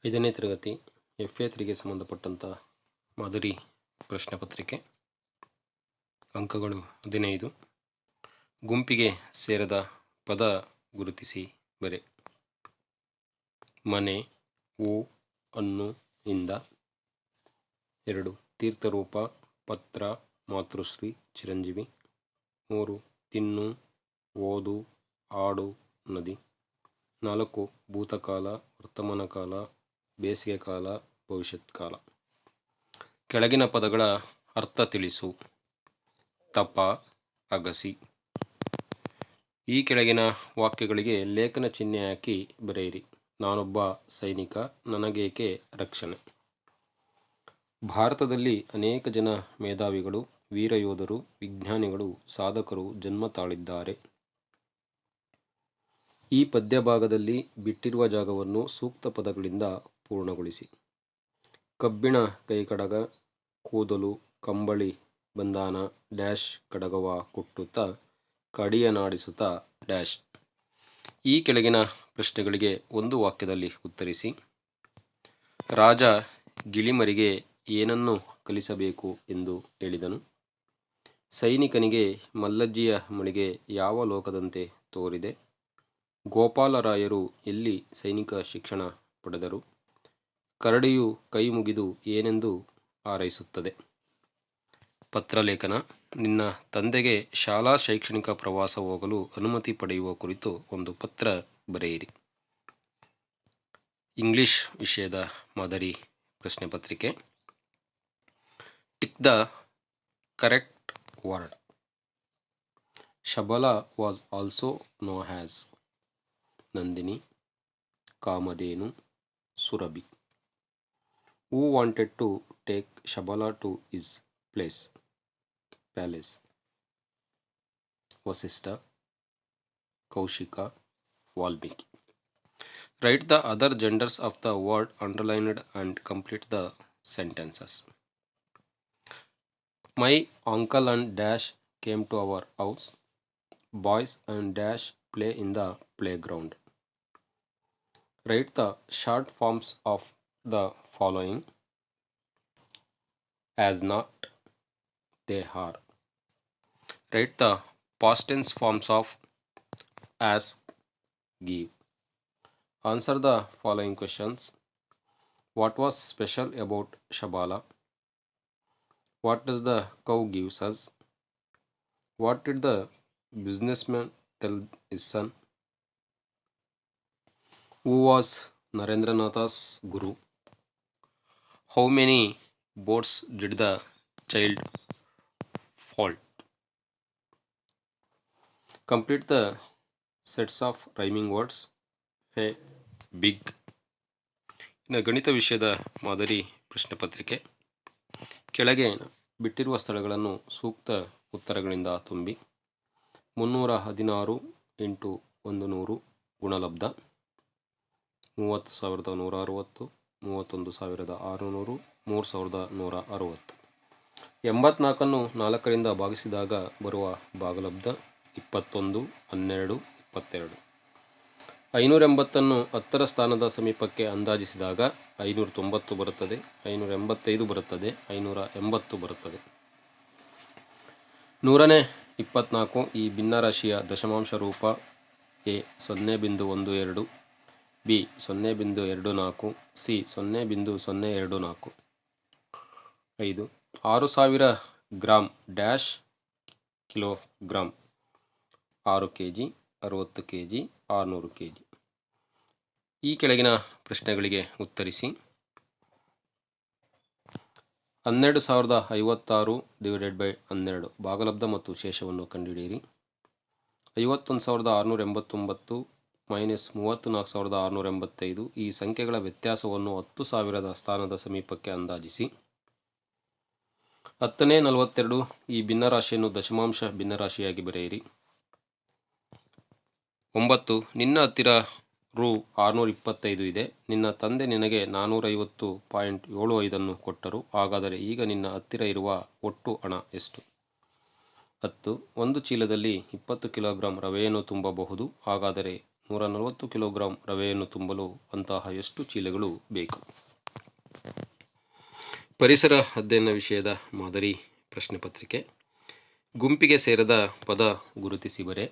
5ನೇ ತರಗತಿ FA3ಗೆ ಸಂಬಂಧಪಟ್ಟಂಥ ಮಾದರಿ ಪ್ರಶ್ನೆ ಪತ್ರಿಕೆ. ಅಂಕಗಳು 15. ಗುಂಪಿಗೆ ಸೇರದ ಪದ ಗುರುತಿಸಿ ಬರೆ. ಮನೆ, ಹೂ, ಹಣ್ಣು, ಇಂದ. 2. ತೀರ್ಥರೂಪ, ಪತ್ರ, ಮಾತೃಶ್ರೀ, ಚಿರಂಜೀವಿ. 3. ತಿನ್ನು, ಓದು, ಆಡು, ನದಿ. 4. ಭೂತಕಾಲ, ವರ್ತಮಾನ ಕಾಲ, ಬೇಸಿಗೆ ಕಾಲ, ಭವಿಷ್ಯತ್ ಕಾಲ. ಕೆಳಗಿನ ಪದಗಳ ಅರ್ಥ ತಿಳಿಸು. ತಪ, ಅಗಸಿ. ಈ ಕೆಳಗಿನ ವಾಕ್ಯಗಳಿಗೆ ಲೇಖನ ಚಿಹ್ನೆ ಹಾಕಿ ಬರೆಯಿರಿ. ನಾನೊಬ್ಬ ಸೈನಿಕ, ನನಗೇಕೆ ರಕ್ಷಣೆ. ಭಾರತದಲ್ಲಿ ಅನೇಕ ಜನ ಮೇಧಾವಿಗಳು, ವೀರಯೋಧರು, ವಿಜ್ಞಾನಿಗಳು, ಸಾಧಕರು ಜನ್ಮ ತಾಳಿದ್ದಾರೆ. ಈ ಪದ್ಯಭಾಗದಲ್ಲಿ ಬಿಟ್ಟಿರುವ ಜಾಗವನ್ನು ಸೂಕ್ತ ಪದಗಳಿಂದ ಪೂರ್ಣಗೊಳಿಸಿ. ಕಬ್ಬಿಣ ಕೈಕಡಗ, ಕೂದಲು, ಕಂಬಳಿ ಬಂಧಾನ, ಡ್ಯಾಶ್ ಕಡಗವ ಕುಟ್ಟುತ್ತ, ಕಡಿಯನಾಡಿಸುತ್ತ, ಡ್ಯಾಶ್. ಈ ಕೆಳಗಿನ ಪ್ರಶ್ನೆಗಳಿಗೆ ಒಂದು ವಾಕ್ಯದಲ್ಲಿ ಉತ್ತರಿಸಿ. ರಾಜ ಗಿಳಿಮರಿಗೆ ಏನನ್ನು ಕಲಿಸಬೇಕು ಎಂದು ಹೇಳಿದನು. ಸೈನಿಕನಿಗೆ ಮಲ್ಲಜ್ಜಿಯ ಮಳಿಗೆ ಯಾವ ಲೋಕದಂತೆ ತೋರಿದೆ. ಗೋಪಾಲರಾಯರು ಎಲ್ಲಿ ಸೈನಿಕ ಶಿಕ್ಷಣ ಪಡೆದರು. ಕರಡಿಯು ಕೈ ಮುಗಿದು ಏನೆಂದು ಹಾರೈಸುತ್ತದೆ. ಪತ್ರಲೇಖನ. ನಿನ್ನ ತಂದೆಗೆ ಶಾಲಾ ಶೈಕ್ಷಣಿಕ ಪ್ರವಾಸ ಹೋಗಲು ಅನುಮತಿ ಪಡೆಯುವ ಕುರಿತು ಒಂದು ಪತ್ರ ಬರೆಯಿರಿ. ಇಂಗ್ಲಿಷ್ ವಿಷಯದ ಮಾದರಿ ಪ್ರಶ್ನೆ ಪತ್ರಿಕೆ. Tick the correct word. Shabala was also known as Nandini, Kamadhenu, Surabhi. Who wanted to take Shabala to his palace? Vasistha, Kaushika, Valmiki. Write the other genders of the word underlined and complete the sentences. My uncle and dash came to our house. Boys and dash play in the playground. Write the short forms of the following: as not, they are. Write the past tense forms of ask, give. Answer the following questions. What was special about Shabala? What does the cow gives us? What did the businessman tell his son? Who was Narendranath's guru? How many boats did the child float? Complete the sets of rhyming words. A big. ಇನ್ನು ಗಣಿತ ವಿಷಯದ ಮಾದರಿ ಪ್ರಶ್ನೆ ಪತ್ರಿಕೆ. ಕೆಳಗೆ ಬಿಟ್ಟಿರುವ ಸ್ಥಳಗಳನ್ನು ಸೂಕ್ತ ಉತ್ತರಗಳಿಂದ ತುಂಬಿ. 316 × 100 ಗುಣಲಬ್ಧ. 30,160, 31,600, 3,160. 84ನ್ನು 4ರಿಂದ ಭಾಗಿಸಿದಾಗ ಬರುವ ಭಾಗಲಬ್ಧ 21, 12, 22. 580ನ್ನು 10ರ ಸ್ಥಾನದ ಸಮೀಪಕ್ಕೆ ಅಂದಾಜಿಸಿದಾಗ 590 ಬರುತ್ತದೆ, 585 ಬರುತ್ತದೆ, 580 ಬರುತ್ತದೆ. 124 ಈ ಭಿನ್ನರಾಶಿಯ ದಶಮಾಂಶ ರೂಪ. A 0.12, B 0.24, C 0.024. 5. 6,000 gram dash kilogram. 6 kg, 60 kg, 600 kg. ಈ ಕೆಳಗಿನ ಪ್ರಶ್ನೆಗಳಿಗೆ ಉತ್ತರಿಸಿ. 12,056 ÷ 12 ಭಾಗಲಬ್ಧ ಮತ್ತು ಶೇಷವನ್ನು ಕಂಡುಹಿಡಿಯಿರಿ. 51,689 -34,685 ಈ ಸಂಖ್ಯೆಗಳ ವ್ಯತ್ಯಾಸವನ್ನು 10,000ದ ಸ್ಥಾನದ ಸಮೀಪಕ್ಕೆ ಅಂದಾಜಿಸಿ. 10ನೇ 42 ಈ ಭಿನ್ನರಾಶಿಯನ್ನು ದಶಮಾಂಶ ಭಿನ್ನರಾಶಿಯಾಗಿ ಬರೆಯಿರಿ. 9 ನಿನ್ನ ಹತ್ತಿರ ರೂ. 625 ಇದೆ. ನಿನ್ನ ತಂದೆ ನಿನಗೆ 450.75 ಕೊಟ್ಟರು. ಹಾಗಾದರೆ ಈಗ ನಿನ್ನ ಹತ್ತಿರ ಇರುವ ಒಟ್ಟು ಹಣ ಎಷ್ಟು? 10 ಒಂದು ಚೀಲದಲ್ಲಿ 20 ಕಿಲೋಗ್ರಾಂ ರವೆಯನ್ನು ತುಂಬಬಹುದು. ಹಾಗಾದರೆ 140 ಕಿಲೋಗ್ರಾಂ ರವೆಯನ್ನು ತುಂಬಲು ಅಂತಹ ಎಷ್ಟು ಚೀಲಗಳು ಬೇಕು? ಪರಿಸರ ಅಧ್ಯಯನ ವಿಷಯದ ಮಾದರಿ ಪ್ರಶ್ನೆ ಪತ್ರಿಕೆ. ಗುಂಪಿಗೆ ಸೇರದ ಪದ ಗುರುತಿಸಿ ಬರೆ.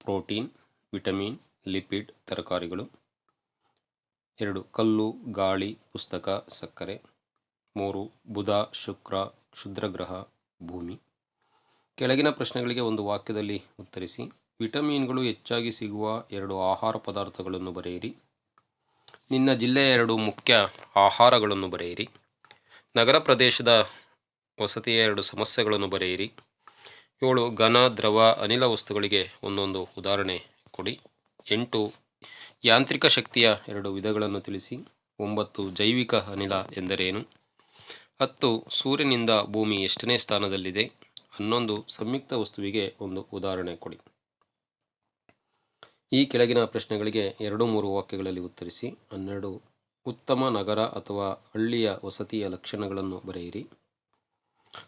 ಪ್ರೋಟೀನ್, ವಿಟಮಿನ್, ಲಿಪಿಡ್, ತರಕಾರಿಗಳು. 2 ಕಲ್ಲು, ಗಾಳಿ, ಪುಸ್ತಕ, ಸಕ್ಕರೆ. 3 ಬುಧ, ಶುಕ್ರ, ಕ್ಷುದ್ರಗ್ರಹ, ಭೂಮಿ. ಕೆಳಗಿನ ಪ್ರಶ್ನೆಗಳಿಗೆ ಒಂದು ವಾಕ್ಯದಲ್ಲಿ ಉತ್ತರಿಸಿ. ವಿಟಮಿನ್ಗಳು ಹೆಚ್ಚಾಗಿ ಸಿಗುವ 2 ಆಹಾರ ಪದಾರ್ಥಗಳನ್ನು ಬರೆಯಿರಿ. ನಿನ್ನ ಜಿಲ್ಲೆಯ 2 ಮುಖ್ಯ ಆಹಾರಗಳನ್ನು ಬರೆಯಿರಿ. ನಗರ ಪ್ರದೇಶದ ವಸತಿಯ 2 ಸಮಸ್ಯೆಗಳನ್ನು ಬರೆಯಿರಿ. 7 ಘನ, ದ್ರವ, ಅನಿಲ ವಸ್ತುಗಳಿಗೆ ಒಂದೊಂದು ಉದಾಹರಣೆ ಕೊಡಿ. 8 ಯಾಂತ್ರಿಕ ಶಕ್ತಿಯ 2 ವಿಧಗಳನ್ನು ತಿಳಿಸಿ. 9 ಜೈವಿಕ ಅನಿಲ ಎಂದರೇನು? 10 ಸೂರ್ಯನಿಂದ ಭೂಮಿ ಎಷ್ಟನೇ ಸ್ಥಾನದಲ್ಲಿದೆ? 11 ಸಂಯುಕ್ತ ವಸ್ತುವಿಗೆ ಒಂದು ಉದಾಹರಣೆ ಕೊಡಿ. ಈ ಕೆಳಗಿನ ಪ್ರಶ್ನೆಗಳಿಗೆ 2-3 ವಾಕ್ಯಗಳಲ್ಲಿ ಉತ್ತರಿಸಿ. 12 ಉತ್ತಮ ನಗರ ಅಥವಾ ಹಳ್ಳಿಯ ವಸತಿಯ ಲಕ್ಷಣಗಳನ್ನು ಬರೆಯಿರಿ.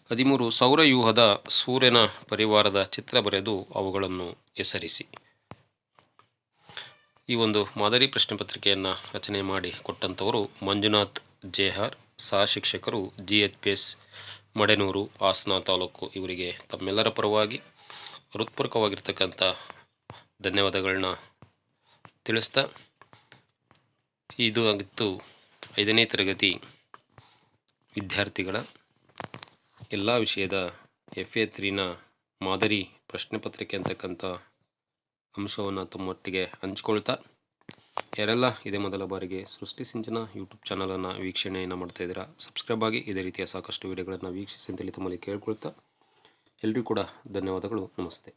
13 ಸೌರವ್ಯೂಹದ ಸೂರ್ಯನ ಪರಿವಾರದ ಚಿತ್ರ ಬರೆದು ಅವುಗಳನ್ನು ಹೆಸರಿಸಿ. ಈ ಒಂದು ಮಾದರಿ ಪ್ರಶ್ನೆ ಪತ್ರಿಕೆಯನ್ನು ರಚನೆ ಮಾಡಿ ಕೊಟ್ಟಂಥವರು ಮಂಜುನಾಥ್ ಜೇಹಾರ್, ಸಹ ಶಿಕ್ಷಕರು GHPS ಮಡೆನೂರು, ಹಾಸನ ತಾಲೂಕು. ಇವರಿಗೆ ತಮ್ಮೆಲ್ಲರ ಪರವಾಗಿ ಹೃತ್ಪೂರ್ವಕವಾಗಿರ್ತಕ್ಕಂಥ ಧನ್ಯವಾದಗಳನ್ನ ತಿಳಿಸ್ತಾ, ಇದು ಆಗಿತ್ತು 5ನೇ ತರಗತಿ ವಿದ್ಯಾರ್ಥಿಗಳ ಎಲ್ಲ ವಿಷಯದ FA3ನ ಮಾದರಿ ಪ್ರಶ್ನೆ ಪತ್ರಿಕೆ ಅಂತಕ್ಕಂಥ ಅಂಶವನ್ನು ತಮ್ಮೊಟ್ಟಿಗೆ ಹಂಚ್ಕೊಳ್ತಾ, ಯಾರೆಲ್ಲ ಇದೇ ಮೊದಲ ಬಾರಿಗೆ ಸೃಷ್ಟಿ ಸಿಂಚನ ಯೂಟ್ಯೂಬ್ ಚಾನಲನ್ನು ವೀಕ್ಷಣೆಯನ್ನು ಮಾಡ್ತಾ ಇದ್ದೀರಾ, ಸಬ್ಸ್ಕ್ರೈಬ್ ಆಗಿ ಇದೇ ರೀತಿಯ ಸಾಕಷ್ಟು ವಿಡಿಯೋಗಳನ್ನು ವೀಕ್ಷಿಸಿ ಅಂತೇಳಿ ತಮ್ಮಲ್ಲಿ ಕೇಳ್ಕೊಳ್ತಾ, ಎಲ್ರಿಗೂ ಕೂಡ ಧನ್ಯವಾದಗಳು. ನಮಸ್ತೆ.